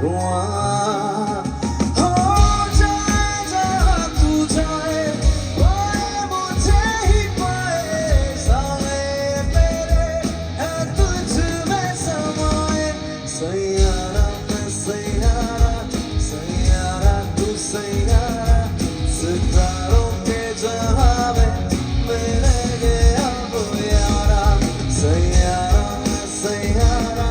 वहाँ हो जाए जहाँ तू जाए, पाए मुझे ही पाए, साए मेरे है तुझ में समाए। सैयारा मैं सैयारा, सैयारा तू सैयारा, सितारों के जहाँ में मिलेंगे अब यारा। सैयारा मैं सैयारा,